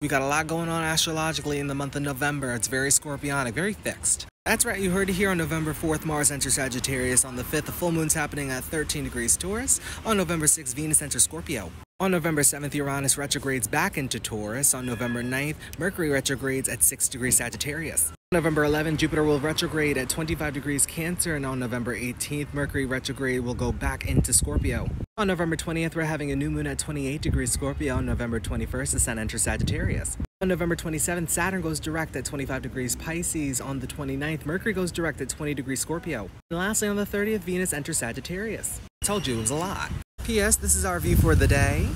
We got a lot going on astrologically in the month of November. It's very scorpionic, very fixed. That's right, you heard it here. On November 4th, Mars enters Sagittarius. On the 5th, the full moon's happening at 13 degrees Taurus. On November 6th, Venus enters Scorpio. On November 7th, Uranus retrogrades back into Taurus. On November 9th, Mercury retrogrades at 6 degrees Sagittarius. On November 11th, Jupiter will retrograde at 25 degrees Cancer, and on November 18th, Mercury retrograde will go back into Scorpio. On November 20th, we're having a new moon at 28 degrees Scorpio. On November 21st, the Sun enters Sagittarius. On November 27th, Saturn goes direct at 25 degrees Pisces. On the 29th, Mercury goes direct at 20 degrees Scorpio. And lastly, on the 30th, Venus enters Sagittarius. I told you it was a lot. P.S. This is our view for the day.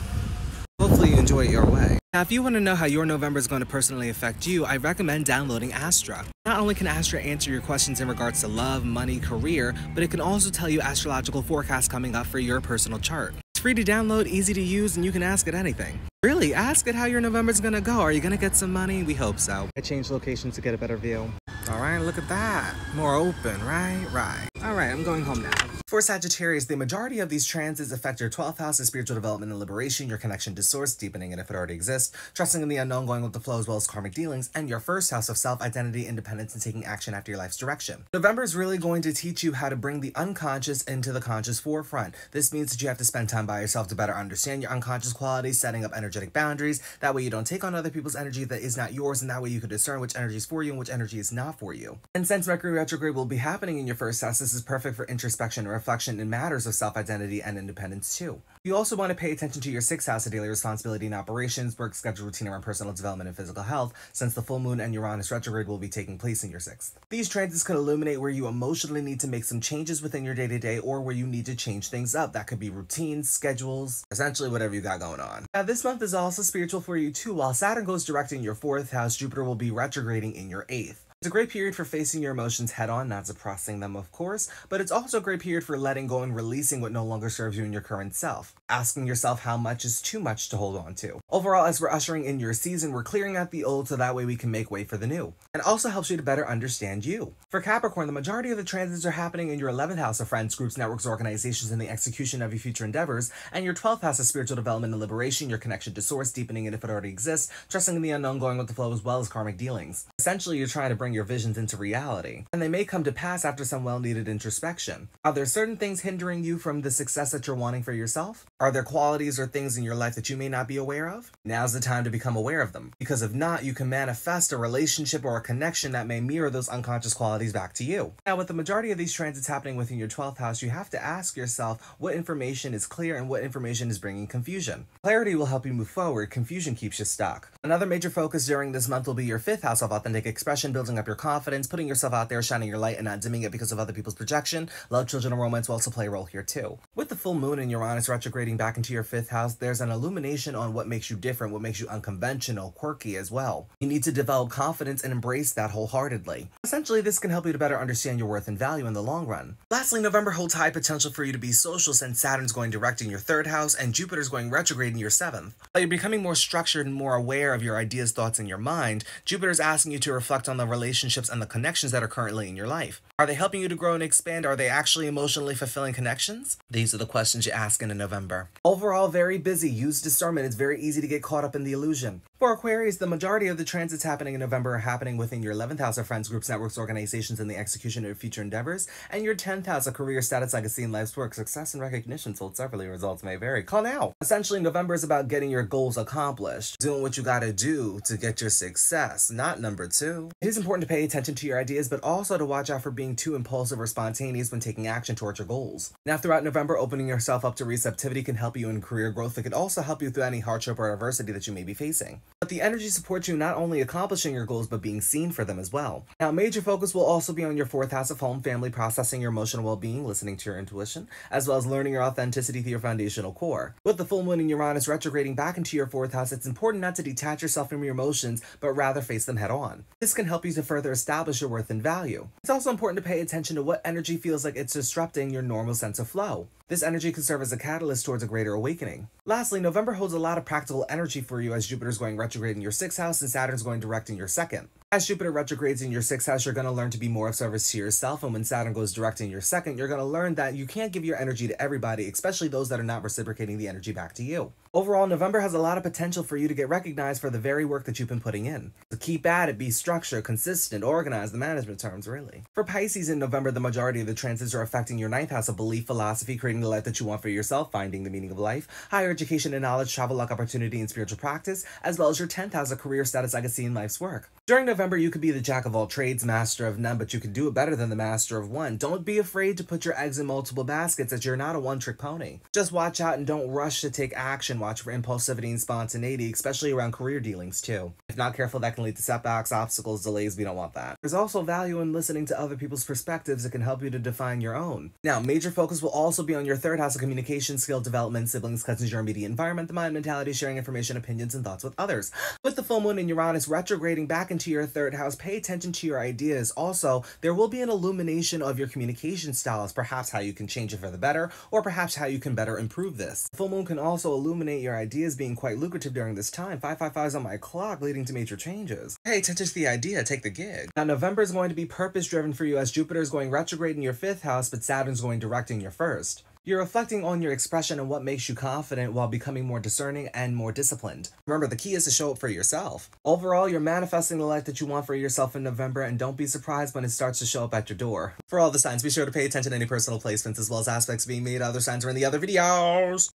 Hopefully you enjoy it your way. Now, if you want to know how your November is going to personally affect you, I recommend downloading Astra. Not only can Astra answer your questions in regards to love, money, career, but it can also tell you astrological forecasts coming up for your personal chart. It's free to download, easy to use, and you can ask it anything. Really, ask it how your November's gonna go. Are you gonna get some money? We hope so. I changed locations to get a better view. Alright, look at that. More open, right? Right. Alright, I'm going home now. For Sagittarius, the majority of these transits affect your 12th house of spiritual development and liberation, your connection to source, deepening it if it already exists, trusting in the unknown, going with the flow as well as karmic dealings, and your first house of self-identity, independence, and taking action after your life's direction. November is really going to teach you how to bring the unconscious into the conscious forefront. This means that you have to spend time by yourself to better understand your unconscious qualities, setting up energetic boundaries. That way you don't take on other people's energy that is not yours, and that way you can discern which energy is for you and which energy is not for you. And since Mercury retrograde will be happening in your first house, this is perfect for introspection and reflection in matters of self-identity and independence too. You also want to pay attention to your 6th house of daily responsibility and operations, work schedule, routine around personal development and physical health, since the full moon and Uranus retrograde will be taking place in your 6th. These transits can illuminate where you emotionally need to make some changes within your day-to-day or where you need to change things up. That could be routines, schedules, essentially whatever you got going on. Now, this month is also spiritual for you too. While Saturn goes direct in your 4th house, Jupiter will be retrograding in your 8th. It's a great period for facing your emotions head-on, not suppressing them, of course, but it's also a great period for letting go and releasing what no longer serves you in your current self. Asking yourself how much is too much to hold on to. Overall, as we're ushering in your season, we're clearing out the old so that way we can make way for the new. And also helps you to better understand you. For Capricorn, the majority of the transits are happening in your 11th house of friends, groups, networks, organizations, and the execution of your future endeavors, and your 12th house of spiritual development and liberation, your connection to source, deepening it if it already exists, trusting in the unknown, going with the flow, as well as karmic dealings. Essentially, you're trying to bring your visions into reality, and they may come to pass after some well-needed introspection. Are there certain things hindering you from the success that you're wanting for yourself? Are there qualities or things in your life that you may not be aware of? Now's the time to become aware of them, because if not, you can manifest a relationship or a connection that may mirror those unconscious qualities back to you. Now, with the majority of these transits happening within your 12th house, you have to ask yourself what information is clear and what information is bringing confusion. Clarity will help you move forward, confusion keeps you stuck. Another major focus during this month will be your 5th house of authentic expression, building up your confidence, putting yourself out there, shining your light and not dimming it because of other people's projection. Love, children, and romance will also play a role here too. With the full moon and Uranus retrograding back into your 5th house, there's an illumination on what makes you different, what makes you unconventional, quirky as well. You need to develop confidence and embrace that wholeheartedly. Essentially, this can help you to better understand your worth and value in the long run. Lastly, November holds high potential for you to be social since Saturn's going direct in your 3rd house and Jupiter's going retrograde in your 7th. While you're becoming more structured and more aware of your ideas, thoughts, and your mind, Jupiter's asking you to reflect on the relationships and the connections that are currently in your life. Are they helping you to grow and expand? Are they actually emotionally fulfilling connections? These are the questions you ask in November. Overall, very busy. Use discernment. It's very easy to get caught up in the illusion. For Aquarius, the majority of the transits happening in November are happening within your 11th house of friends, groups, networks, organizations, and the execution of your future endeavors, and your 10th house of career, status, legacy, and life's work, success, and recognition. Sold separately, results may vary. Call now. Essentially, November is about getting your goals accomplished, doing what you gotta do to get your success, not number 2. It is important to pay attention to your ideas, but also to watch out for being too impulsive or spontaneous when taking action towards your goals. Now, throughout November, opening yourself up to receptivity can help you in career growth. It can also help you through any hardship or adversity that you may be facing. But the energy supports you not only accomplishing your goals, but being seen for them as well. Now, major focus will also be on your 4th house of home, family, processing your emotional well-being, listening to your intuition, as well as learning your authenticity through your foundational core. With the full moon and Uranus retrograding back into your 4th house, it's important not to detach yourself from your emotions, but rather face them head on. This can help you to further establish your worth and value. It's also important to pay attention to what energy feels like it's disrupting your normal sense of flow. This energy can serve as a catalyst towards a greater awakening. Lastly, November holds a lot of practical energy for you as Jupiter's going retrograde in your 6th house and Saturn's going direct in your 2nd. As Jupiter retrogrades in your 6th house, you're going to learn to be more of service to yourself, and when Saturn goes direct in your 2nd, you're going to learn that you can't give your energy to everybody, especially those that are not reciprocating the energy back to you. Overall, November has a lot of potential for you to get recognized for the very work that you've been putting in. So keep at it, be structured, consistent, organized, the management terms, really. For Pisces in November, the majority of the transits are affecting your 9th house of belief, philosophy, creating the life that you want for yourself, finding the meaning of life, higher education and knowledge, travel, luck, opportunity, and spiritual practice, as well as your 10th house of career, status, legacy, and life's work. During November, you could be the jack of all trades, master of none, but you can do it better than the master of one. Don't be afraid to put your eggs in multiple baskets, as you're not a one-trick pony. Just watch out and don't rush to take action. Watch for impulsivity and spontaneity, especially around career dealings too. If not careful, that can lead to setbacks, obstacles, delays. We don't want that. There's also value in listening to other people's perspectives that can help you to define your own. Now, major focus will also be on your 3rd house of communication, skill development, siblings, cousins, your immediate environment, the mind, mentality, sharing information, opinions, and thoughts with others. With the full moon in Uranus retrograding back into your 3rd house, pay attention to your ideas. Also, there will be an illumination of your communication styles, perhaps how you can change it for the better, or perhaps how you can better improve this. The full moon can also illuminate your ideas being quite lucrative during this time. 555 is on my clock, leading to major changes. Pay attention to the idea, take the gig. Now, November is going to be purpose-driven for you as Jupiter is going retrograde in your 5th house, but Saturn's going direct in your 1st. You're reflecting on your expression and what makes you confident while becoming more discerning and more disciplined. Remember, the key is to show up for yourself. Overall, you're manifesting the life that you want for yourself in November, and don't be surprised when it starts to show up at your door. For all the signs, be sure to pay attention to any personal placements as well as aspects being made. Other signs are in the other videos.